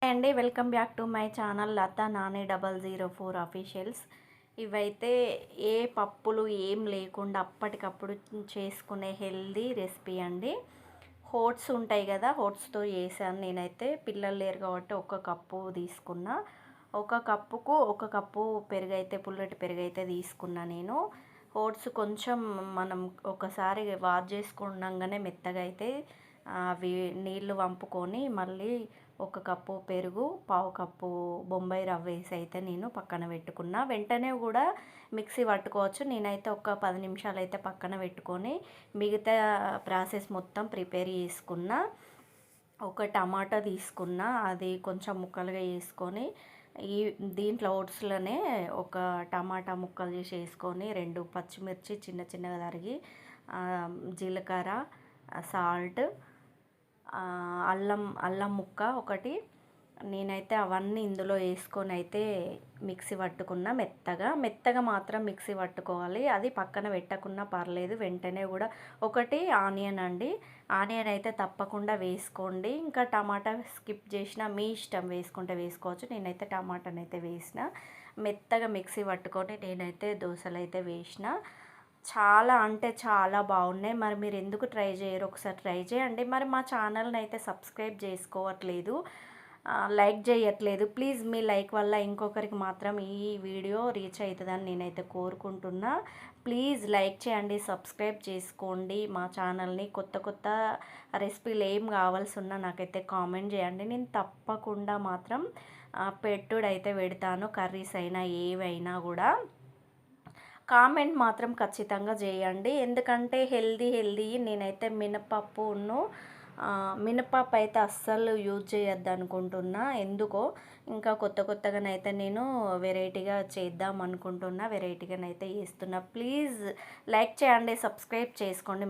Hi అండి, welcome back to my channel Latha Nani 004 officials. ఇవైతే ఏ పప్పులు ఏం లేకుండా అప్పటికప్పుడు చేసుకునే హెల్దీ రెసిపీ అండి. ఓట్స్ ఉంటాయి కదా, ఓట్స్తో చేశాను నేనైతే. పిల్లలు లేరు కాబట్టి ఒక కప్పు తీసుకున్నా. ఒక కప్పుకు ఒక కప్పు పెరుగు అయితే, పుల్లటి పెరుగు అయితే తీసుకున్నా నేను. ఓట్స్ కొంచెం మనం ఒకసారి వాష్ చేసుకున్నాగానే మెత్తగా అయితే అవి నీళ్లు వంపుకొని మళ్ళీ ఒక కప్పు పెరుగు, పావు కప్పు బొంబాయి రవ్వ వేసి అయితే నేను పక్కన పెట్టుకున్నా. వెంటనే కూడా మిక్సీ పట్టుకోవచ్చు. నేనైతే ఒక 10 నిమిషాలు అయితే పక్కన పెట్టుకొని మిగతా ప్రాసెస్ మొత్తం ప్రిపేర్ చేసుకున్నా. ఒక టమాటా తీసుకున్నా, అది కొంచెం ముక్కలుగా వేసుకొని ఈ దీంట్లో ఓట్స్లోనే ఒక టమాటా ముక్కలు చేసి వేసుకొని 2 పచ్చిమిర్చి చిన్న చిన్నగా తరిగి, జీలకర్ర, సాల్ట్, అల్లం అల్లం ముక్క ఒకటి, నేనైతే అవన్నీ ఇందులో వేసుకొని అయితే మిక్సీ పట్టుకున్న. మెత్తగా మాత్రం మిక్సీ పట్టుకోవాలి. అది పక్కన పెట్టకున్నా పర్లేదు. వెంటనే కూడా ఒకటి ఆనియన్ అండి, ఆనియన్ అయితే తప్పకుండా వేసుకోండి. ఇంకా టమాటా స్కిప్ చేసిన మీ ఇష్టం, వేసుకుంటే వేసుకోవచ్చు. నేనైతే టమాటాని అయితే వేసిన. మెత్తగా మిక్సీ పట్టుకొని నేనైతే దోశలు అయితే వేసిన. చాలా అంటే చాలా బాగున్నాయి. మరి మీరు ఎందుకు ట్రై చేయరు? ఒకసారి ట్రై చేయండి. మరి మా ఛానల్ని అయితే సబ్స్క్రైబ్ చేసుకోవట్లేదు, లైక్ చేయట్లేదు. ప్లీజ్ మీ లైక్ వల్ల ఇంకొకరికి మాత్రం ఈ వీడియో రీచ్ అవుతుందని నేనైతే కోరుకుంటున్నా. ప్లీజ్ లైక్ చేయండి, సబ్స్క్రైబ్ చేసుకోండి మా ఛానల్ని. కొత్త కొత్త రెసిపీలు ఏం కావాల్సి ఉన్నా నాకైతే కామెంట్ చేయండి. నేను తప్పకుండా మాత్రం పెట్టుడైతే పెడతాను. కర్రీస్ అయినా ఏవైనా కూడా కామెంట్ మాత్రం ఖచ్చితంగా చేయండి. ఎందుకంటే హెల్దీ నేనైతే మినపప్పు అయితే అస్సలు యూజ్ చేయొద్దు అనుకుంటున్నా. ఎందుకో ఇంకా కొత్తగానైతే నేను వెరైటీగా చేద్దాం అనుకుంటున్నా. వెరైటీగానైతే చేస్తున్నా. ప్లీజ్ లైక్ చేయండి, సబ్స్క్రైబ్ చేసుకోండి.